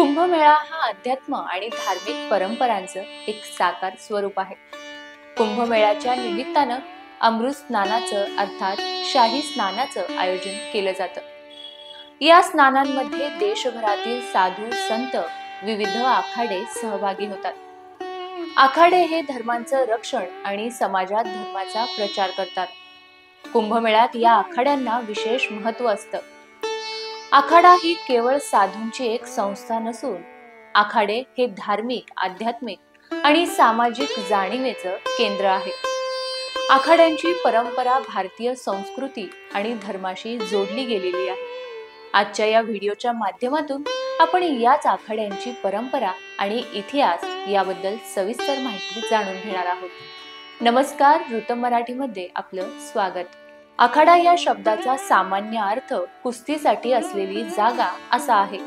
कुंभमेळा हा अध्यात्म आणि धार्मिक परंपरांचं एक साकार स्वरूप आहे. कुंभमेळ्याच्या निमित्तानं अमृत स्नानाचं अर्थात शाही स्नानाचं आयोजन केलं जातं. या स्नानांमध्ये देशभरातील साधू संत विविध आखाडे सहभागी होतात. आखाडे हे धर्मांचं रक्षण आणि समाजात धर्माचा प्रचार करतात. कुंभमेळ्यात या आखाड्यांना विशेष महत्त्व असतं. आखाडा ही केवळ साधूंची एक संस्था नसून आखाडे हे धार्मिक, आध्यात्मिक आणि सामाजिक जाणीवेचं केंद्र आहे. आखाड्यांची परंपरा भारतीय संस्कृती आणि धर्माशी जोडली गेलेली आहे. आजच्या या व्हिडिओच्या माध्यमातून आपण याच आखाड्यांची परंपरा आणि इतिहास याबद्दल सविस्तर माहिती जाणून घेणार आहोत. नमस्कार, ऋतम मराठीमध्ये आपलं स्वागत. आखाडा या शब्दाचा सामान्य अर्थ कुस्तीसाठी असलेली जागा असा आहे,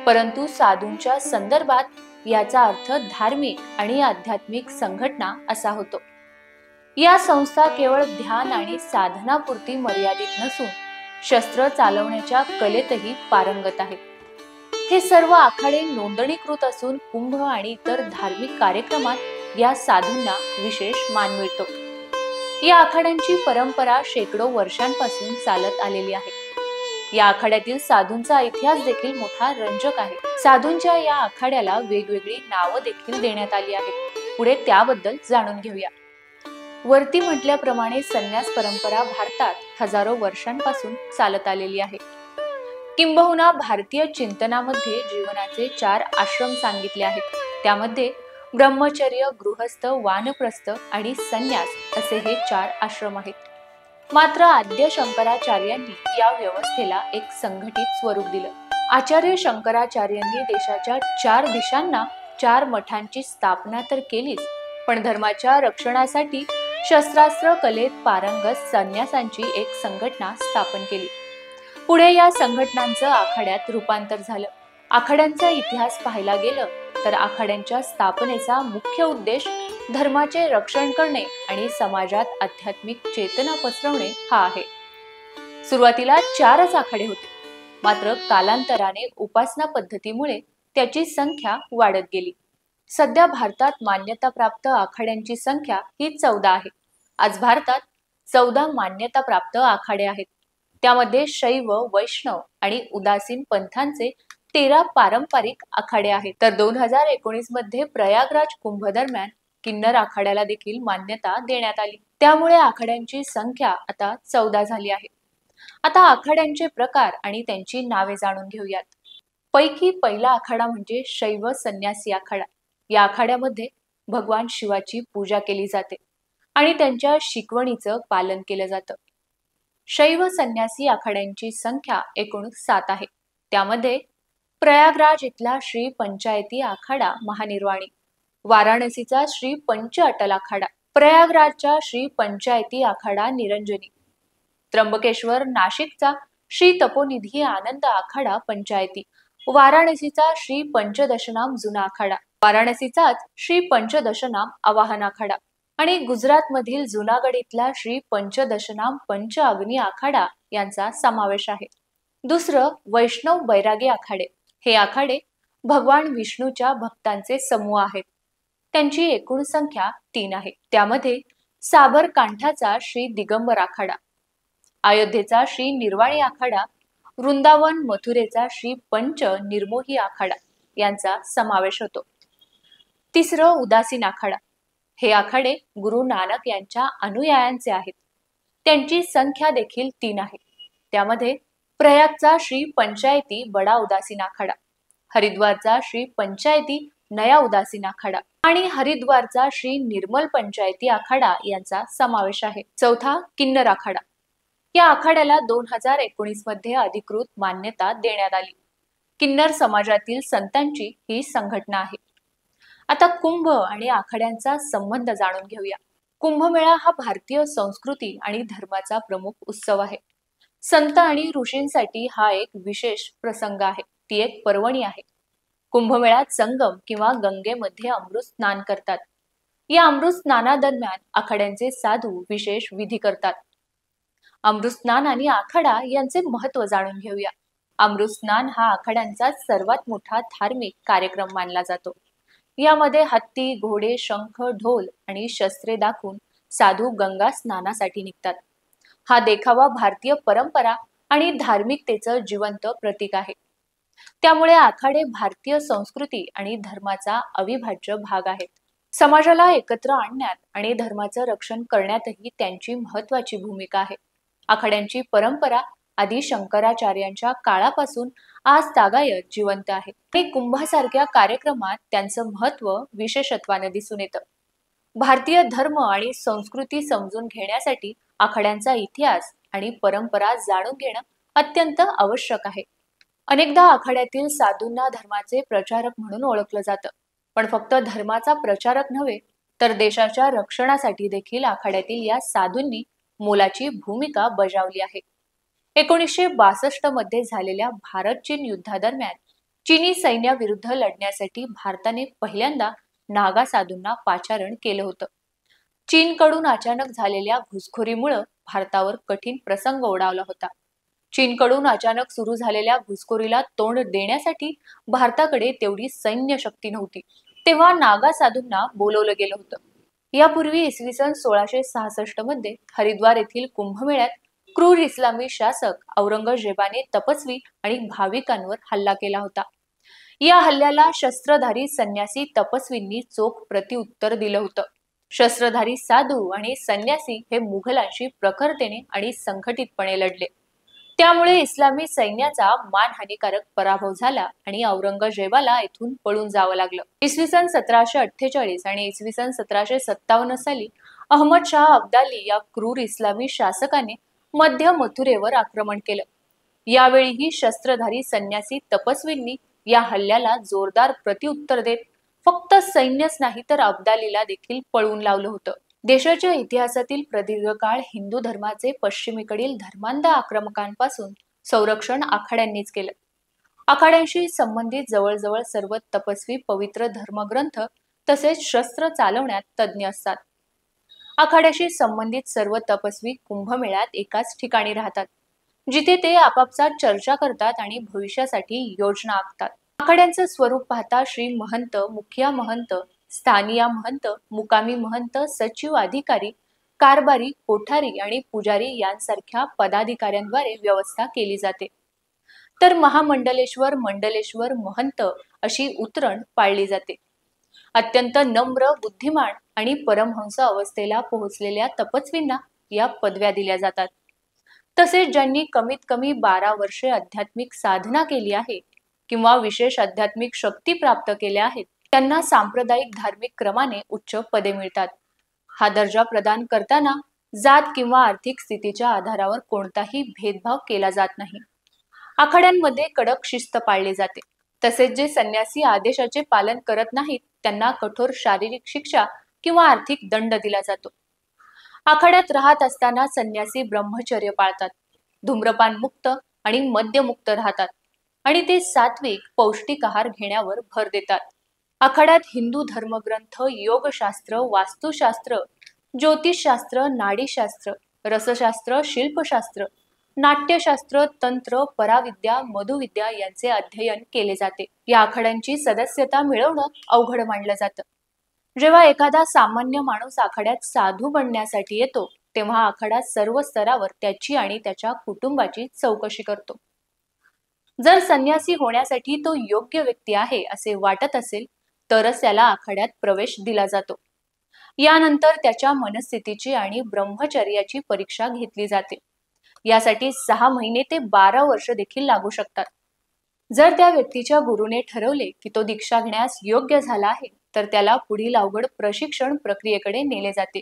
परंतु साधूंच्या संदर्भात याचा अर्थ धार्मिक आणि आध्यात्मिक संघटना असा होतो. या संस्था केवळ ध्यान आणि साधनापुरती मर्यादित नसून शस्त्र चालवण्याच्या कलेतही पारंगत आहेत. हे सर्व आखाडे नोंदणीकृत असून कुंभ आणि इतर धार्मिक कार्यक्रमात या साधूंना विशेष मान मिळतो. या आखाड्यांची परंपरा शेकडो वर्षांपासून चालत आलेली आहे. या आखाड्यातील साधूंचा इतिहास देखील मोठा रंजक आहे. साधूंच्या या आखाड्याला वेगवेगळी नावं देखील देण्यात आली आहेत. पुढे त्याबद्दल जाणून घेऊया. वरती म्हटल्याप्रमाणे संन्यास परंपरा भारतात हजारो वर्षांपासून चालत आलेली आहे. किंबहुना भारतीय चिंतनामध्ये जीवनाचे 4 आश्रम सांगितले आहेत. त्यामध्ये ब्रह्मचर्य, गृहस्थ, वानप्रस्थ आणि संन्यास असे हे 4 आश्रम आहेत. मात्र आद्य शंकराचार्यांनी या व्यवस्थेला एक संघटित स्वरूप दिलं. आचार्य शंकराचार्यांनी देशाच्या 4 दिशांना 4 मठांची स्थापना तर केलीच, पण धर्माच्या रक्षणासाठी शस्त्रास्त्र कलेत पारंगत संन्यासांची एक संघटना स्थापन केली. पुढे या संघटनांचं आखाड्यात रूपांतर झालं. आखाड्यांचा इतिहास पाहायला गेलं तर आखाड्यांच्या स्थापनेचा मुख्य उद्देश धर्माचे रक्षण करणे आणि समाजात आध्यात्मिक चेतना पसरवणे हा आहे. सुरुवातीला 4च आखाडे होते, मात्र कालांतराने उपासना पद्धतीमुळे त्याची संख्या वाढत गेली. सध्या भारतात मान्यताप्राप्त आखाड्यांची संख्या ही 14 आहे. आज भारतात 14 मान्यताप्राप्त आखाडे आहेत. त्यामध्ये शैव, वैष्णव आणि उदासीन पंथांचे 13 पारंपरिक आखाडे आहेत. तर 2019 मध्ये प्रयागराज कुंभ दरम्यान किन्नर आखाड्याला देखील मान्यता देण्यात आली. त्यामुळे आखाड्यांची संख्या आता 14 झाली आहे. आता आखाड्यांचे प्रकार आणि त्यांची नावे जाणून घेऊयात. पैकी पहिला आखाडा म्हणजे शैव संन्यासी आखाडा. या आखाड्यामध्ये भगवान शिवाची पूजा केली जाते आणि त्यांच्या शिकवणीचं पालन केलं जातं. शैव संन्यासी आखाड्यांची संख्या एकूण 7 आहे. त्यामध्ये प्रयागराज इथला श्री पंचायती आखाडा महानिर्वाणी, वाराणसीचा श्री पंच अटल आखाडा, प्रयागराजचा श्री पंचायती आखाडा निरंजनी, त्र्यंबकेश्वर नाशिकचा श्री तपोनिधी आनंद आखाडा पंचायती, वाराणसीचा श्री पंचदशनाम जुना आखाडा, वाराणसीचाच श्री पंचदशनाम आवाहन आखाडा आणि गुजरात मधील जुनागड इथला श्री पंचदशनाम पंच अग्नी आखाडा यांचा समावेश आहे. दुसरं वैष्णव बैरागी आखाडे. हे आखाडे भगवान विष्णूच्या भक्तांचे समूह आहेत. त्यांची एकूण संख्या 3 आहे. त्यामध्ये साबरकांठाचा श्री दिगंबर आखाडा, अयोध्येचा श्री निर्वाणी आखाडा, वृंदावन मथुरेचा श्री पंच निर्मोही आखाडा यांचा समावेश होतो. तिसरं उदासीन आखाडा. हे आखाडे गुरु नानक यांच्या अनुयायांचे आहेत. त्यांची संख्या देखील 3 आहे. त्यामध्ये प्रयागचा श्री पंचायती बडा उदासीन आखाडा, हरिद्वारचा श्री पंचायती नया उदासीन आखाडा आणि हरिद्वारचा श्री निर्मल पंचायती आखाडा यांचा समावेश आहे. चौथा किन्नर आखाडा. या आखाड्याला 2019 मध्ये अधिकृत मान्यता देण्यात आली. किन्नर समाजातील संतांची ही संघटना आहे. आता कुंभ आणि आखाड्यांचा संबंध जाणून घेऊया. कुंभमेळा हा भारतीय संस्कृती आणि धर्माचा प्रमुख उत्सव आहे. संत आणि ऋषींसाठी हा एक विशेष प्रसंग आहे. ती एक पर्वणी आहे. कुंभमेळ्यात संगम किंवा गंगेमध्ये अमृत स्नान करतात. या अमृत स्नानादरम्यान आखाड्यांचे साधू विशेष विधी करतात. अमृत स्नान आणि आखाडा यांचे महत्त्व जाणून घेऊया. अमृतस्नान हा आखाड्यांचा सर्वात मोठा धार्मिक कार्यक्रम मानला जातो. यामध्ये हत्ती, घोडे, शंख, ढोल आणि शस्त्रे दाखवून साधू गंगा स्नानासाठी निघतात. हा देखावा भारतीय परंपरा आणि धार्मिकतेचं जिवंत प्रतीक आहे. त्यामुळे आखाडे भारतीय संस्कृती आणि धर्माचा अविभाज्य भाग आहेत. समाजाला एकत्र आणण्यात आणि धर्माचं रक्षण करण्यातही त्यांची महत्वाची भूमिका आहे. आखाड्यांची परंपरा आदी शंकराचार्यांच्या काळापासून आज तागायत जिवंत आहे आणि कुंभासारख्या कार्यक्रमात त्यांचं महत्व विशेषत्वाने दिसून येतं. भारतीय धर्म आणि संस्कृती समजून घेण्यासाठी आखाड्यांचा इतिहास आणि परंपरा जाणून घेणं अत्यंत आवश्यक आहे. अनेकदा आखाड्यातील साधूंना धर्माचे प्रचारक म्हणून ओळखलं जातं, पण फक्त धर्माचा प्रचारक नव्हे तर देशाच्या रक्षणासाठी देखील आखाड्यातील या साधूंनी मोलाची भूमिका बजावली आहे. 1962 मध्ये झालेल्या भारत-चीन युद्धादरम्यान चीनी सैन्याविरुद्ध लढण्यासाठी भारताने पहिल्यांदा नागा साधूंना पाचारण केलं होतं. चीनकडून अचानक झालेल्या घुसखोरीमुळे भारतावर कठीण प्रसंग ओढावला होता. चीनकडून अचानक सुरू झालेल्या घुसखोरीला तोंड देण्यासाठी भारताकडे तेवढी सैन्य शक्ती नव्हती. तेव्हा नागा साधूंना बोलवलं गेलं होतं. यापूर्वी इसवी सन 1666 मध्ये हरिद्वार येथील कुंभमेळ्यात क्रूर इस्लामी शासक औरंगजेबाने तपस्वी आणि भाविकांवर हल्ला केला होता. या हल्ल्याला शस्त्रधारी संन्यासी तपस्वींनी चोख प्रत्युत्तर दिलं होतं. शस्त्रधारी साधू आणि संन्यासी हे मुघलांशी प्रखरतेने आणि संघटितपणे लढले. त्यामुळे इस्लामी सैन्याचा मानहानिकारक पराभव झाला आणि औरंगजेबाला येथून पळून जावं लागलं. इसवी सन 1748 आणि इसवी सन 1757 साली अहमद शाह अब्दाली या क्रूर इस्लामी शासकाने मध्य मथुरेवर आक्रमण केलं. यावेळीही शस्त्रधारी संन्यासी तपस्वींनी या हल्ल्याला जोरदार प्रत्युत्तर देत फक्त सैन्यच नाही तर अब्दालीला देखील पळवून लावलं होतं. देशाच्या इतिहासातील प्रदीर्घ काळ हिंदू धर्माचे पश्चिमेकडील धर्मांध आक्रमकांपासून संरक्षण आखाड्यांनीच केलं. आखाड्यांशी संबंधित जवळजवळ सर्व तपस्वी पवित्र धर्मग्रंथ तसेच शस्त्र चालवण्यात तज्ज्ञ असतात. आखाड्याशी संबंधित सर्व तपस्वी कुंभमेळ्यात एकाच ठिकाणी राहतात, जिथे ते आपापसात चर्चा करतात आणि भविष्यासाठी योजना आखतात. आखाड्यांचं स्वरूप पाहता श्री महंत, मुखिया महंत, स्थानिया महंत, मुकामी महंत, सचिव, अधिकारी, कारभारी, कोठारी आणि पुजारी यांसारख्या पदाधिकाऱ्यांद्वारे व्यवस्था केली जाते. तर महामंडलेश्वर, मंडलेश्वर, महंत अशी उतरण पाळली जाते. अत्यंत नम्र, बुद्धिमान आणि परमहंस अवस्थेला पोहोचलेल्या तपस्वींना या पदव्या दिल्या जातात. तसेच ज्यांनी कमीत कमी 12 वर्षे आध्यात्मिक साधना केली आहे किंवा विशेष आध्यात्मिक शक्ती प्राप्त केल्या आहेत, त्यांना सांप्रदायिक धार्मिक क्रमाने उच्च पदे मिळतात. हा दर्जा प्रदान करताना जात किंवा आर्थिक स्थितीच्या आधारावर कोणताही भेदभाव केला जात नाही. आखाड्यांमध्ये कडक शिस्त पाळली जाते. तसेच जे संन्यासी आदेशाचे पालन करत नाहीत त्यांना कठोर शारीरिक शिक्षा किंवा आर्थिक दंड दिला जातो. आखाड्यात राहत असताना संन्यासी ब्रह्मचर्य पाळतात, धूम्रपान मुक्त आणि मद्यमुक्त राहतात आणि ते सात्विक पौष्टिक आहार घेण्यावर भर देतात. आखाड्यात हिंदू धर्मग्रंथ, योगशास्त्र, वास्तुशास्त्र, ज्योतिषशास्त्र, नाडीशास्त्र, रसशास्त्र, शिल्पशास्त्र, नाट्यशास्त्र, तंत्र, पराविद्या, मधुविद्या यांचे अध्ययन केले जाते. या आखाड्यांची सदस्यता मिळवणं अवघड मानलं जातं. जेव्हा एखादा सामान्य माणूस आखाड्यात साधू बनण्यासाठी येतो तेव्हा आखाडा सर्व स्तरावर त्याची आणि त्याच्या कुटुंबाची चौकशी करतो. जर संन्यासी होण्यासाठी तो योग्य व्यक्ती आहे असे वाटत असेल तरच त्याला आखाड्यात प्रवेश दिला जातो. यानंतर त्याच्या मनस्थितीची आणि ब्रह्मचर्याची परीक्षा घेतली जाते. यासाठी 6 महिने ते 12 वर्ष देखील लागू शकतात. जर त्या व्यक्तीच्या गुरुने ठरवले की तो दीक्षा घेण्यास योग्य झाला आहे तर त्याला पुढील अवघड प्रशिक्षण प्रक्रियेकडे नेले जाते.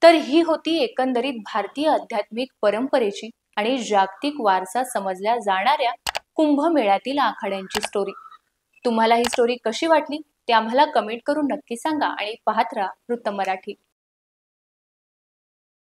तर ही होती एकंदरीत भारतीय आध्यात्मिक परंपरेची आणि जागतिक वारसा समजल्या जाणाऱ्या कुंभमेळ्यातील आखाड्यांची स्टोरी. तुम्हाला ही स्टोरी कशी वाटली ते आम्हाला कमेंट करून नक्की सांगा आणि पाहत राहा वृत्त मराठी.